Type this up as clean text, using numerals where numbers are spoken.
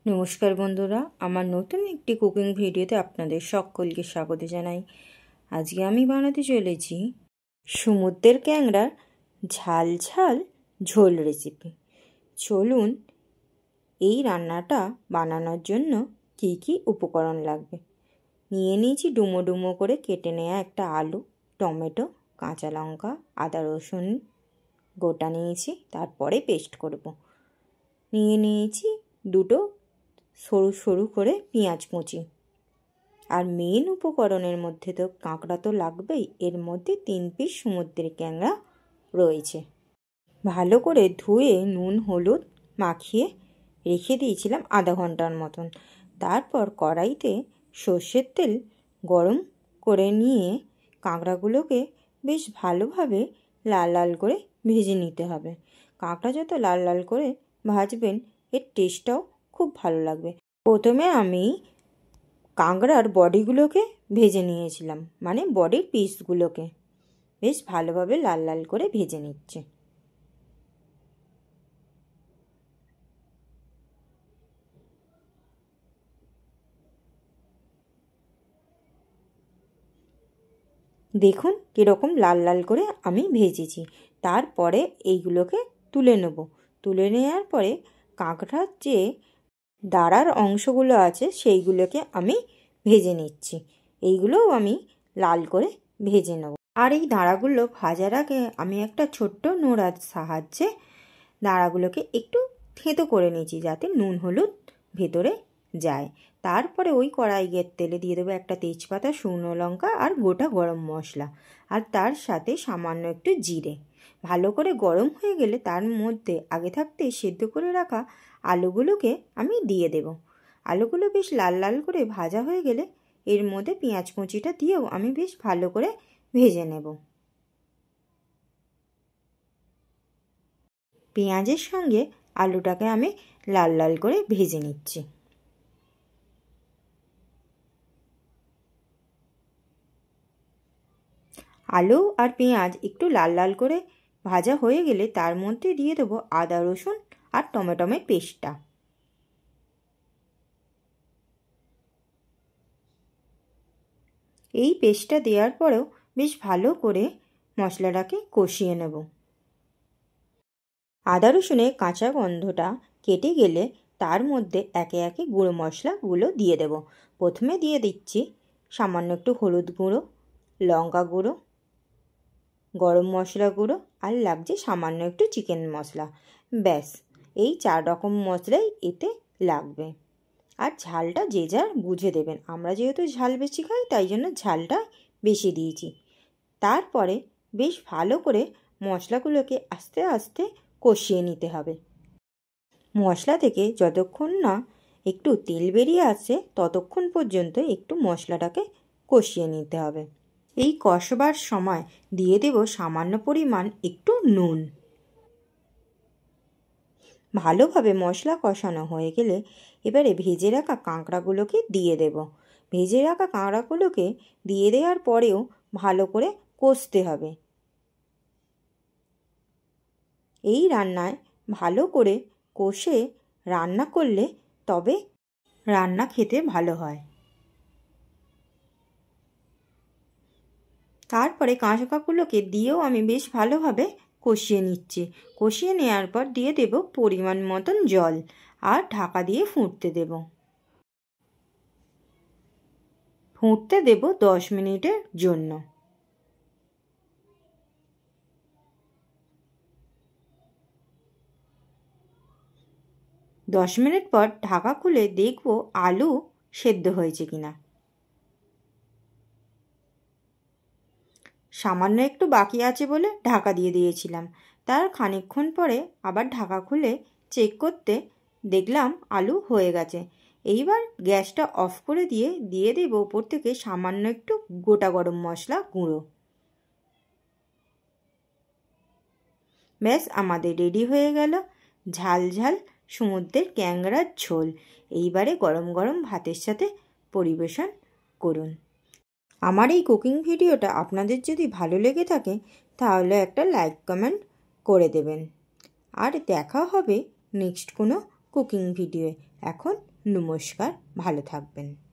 নমস্কার বন্ধুরা, আমার নতুন একটি কুকিং ভিডিওতে আপনাদের সকলকে স্বাগত জানাই। আজকে আমি বানাতে চলেছি সমুদ্রের ক্যাংড়ার ঝাল ঝাল ঝোল রেসিপি। চলুন এই রান্নাটা বানানোর জন্য কি কি উপকরণ লাগবে। নিয়ে নিয়েছি ডুমো ডুমো করে কেটে নেওয়া একটা আলু, টমেটো, কাঁচা লঙ্কা, আদা রসুন গোটা নিয়েছি, তারপরে পেস্ট করব। নিয়ে নিয়েছি দুটো সরু সরু করে পেঁয়াজ কুচি। আর মেন উপকরণের মধ্যে তো কাঁকড়া তো লাগবেই, এর মধ্যে 3 পিস সমুদ্রের ক্যাংড়া রয়েছে। ভালো করে ধুয়ে নুন হলুদ মাখিয়ে রেখে দিয়েছিলাম আধা ঘন্টার মতন। তারপর কড়াইতে সর্ষের তেল গরম করে নিয়ে কাঁকড়াগুলোকে বেশ ভালোভাবে লাল লাল করে ভেজে নিতে হবে। কাঁকড়া যত লাল লাল করে ভাজবেন এর টেস্টটাও খুব ভালো লাগবে। প্রথমে আমি কাঁকড়ার বডিগুলোকে ভেজে নিয়েছিলাম, মানে বডির পিসগুলোকে বেশ ভালোভাবে লাল লাল করে ভেজে নিচ্ছে। দেখুন কীরকম লাল লাল করে আমি ভেজেছি। তারপরে এইগুলোকে তুলে নেব। তুলে নেওয়ার পরে কাঁকড়ার যে দাঁড়ার অংশগুলো আছে সেইগুলোকে আমি ভেজে নিচ্ছি। এইগুলোও আমি লাল করে ভেজে নেব। আর এই দাঁড়াগুলো ভাজার আগে আমি একটা ছোট্ট নোড়ার সাহায্যে দাঁড়াগুলোকে একটু থেঁতো করে নিয়েছি, যাতে নুন হলুদ ভেতরে যায়। তারপরে ওই কড়াইয়ের তেলে দিয়ে দেবো একটা তেজপাতা, শুকনো লঙ্কা আর গোটা গরম মশলা, আর তার সাথে সামান্য একটু জিরে। ভালো করে গরম হয়ে গেলে তার মধ্যে আগে থাকতে সেদ্ধ করে রাখা আলুগুলোকে আমি দিয়ে দেব। আলুগুলো বেশ লাল লাল করে ভাজা হয়ে গেলে এর মধ্যে পেঁয়াজ কুচিটা দিয়েও আমি বেশ ভালো করে ভেজে নেব। পেঁয়াজের সঙ্গে আলুটাকে আমি লাল লাল করে ভেজে নিচ্ছি। আলু আর পেঁয়াজ একটু লাল লাল করে ভাজা হয়ে গেলে তার মধ্যে দিয়ে দেবো আদা রসুন আর টমেটোমের পেস্টটা। এই পেস্টটা দেওয়ার পরেও বেশ ভালো করে মশলাটাকে কষিয়ে নেব। আদা রসুনের কাঁচা গন্ধটা কেটে গেলে তার মধ্যে একে একে গুঁড়ো মশলাগুলো দিয়ে দেব। প্রথমে দিয়ে দিচ্ছি সামান্য একটু হলুদ গুঁড়ো, লঙ্কা গুঁড়ো, গরম মশলা গুঁড়ো, আর লাগছে সামান্য একটু চিকেন মশলা। ব্যাস, এই 4 রকম মশলাই এতে লাগবে। আর ঝালটা যে যার বুঝে দেবেন। আমরা যেহেতু ঝাল বেশি খাই তাই জন্য ঝালটা বেশি দিয়েছি। তারপরে বেশ ভালো করে মশলাগুলোকে আস্তে আস্তে কষিয়ে নিতে হবে। মশলা থেকে যতক্ষণ না একটু তেল বেরিয়ে আসছে ততক্ষণ পর্যন্ত একটু মশলাটাকে কষিয়ে নিতে হবে। এই কষবার সময় দিয়ে দেব সামান্য পরিমাণ একটু নুন। ভালোভাবে মশলা কষানো হয়ে গেলে এবারে ভেজে রাখা কাঁকড়াগুলোকে দিয়ে দেব। ভেজে রাখা কাঁকড়াগুলোকে দিয়ে দেওয়ার পরেও ভালো করে কষতে হবে। এই রান্নায় ভালো করে কষে রান্না করলে তবে রান্না খেতে ভালো হয়। তারপরে কাঁকড়াগুলোকে দিয়েও আমি বেশ ভালোভাবে কষিয়ে নিচ্ছি। কষিয়ে নেওয়ার পর দিয়ে দেব পরিমাণ মতন জল, আর ঢাকা দিয়ে ফুটতে দেব। ফুটতে দেব 10 মিনিটের জন্য। 10 মিনিট পর ঢাকা খুলে দেখব আলু সেদ্ধ হয়েছে কিনা। সামান্য একটু বাকি আছে বলে ঢাকা দিয়ে দিয়েছিলাম। তার খানিকক্ষণ পরে আবার ঢাকা খুলে চেক করতে দেখলাম আলু হয়ে গেছে। এইবার গ্যাসটা অফ করে দিয়ে দেব ওপর থেকে সামান্য একটু গোটা গরম মশলা গুঁড়ো। ব্যাস, আমাদের রেডি হয়ে গেল ঝাল ঝাল সমুদ্রের ক্যাংড়ার ঝোল। এইবারে গরম গরম ভাতের সাথে পরিবেশন করুন। আমার এই কুকিং ভিডিওটা আপনাদের যদি ভালো লেগে থাকে তাহলে একটা লাইক কমেন্ট করে দেবেন। আর দেখা হবে নেক্সট কোনো কুকিং ভিডিওয়ে। এখন নমস্কার, ভালো থাকবেন।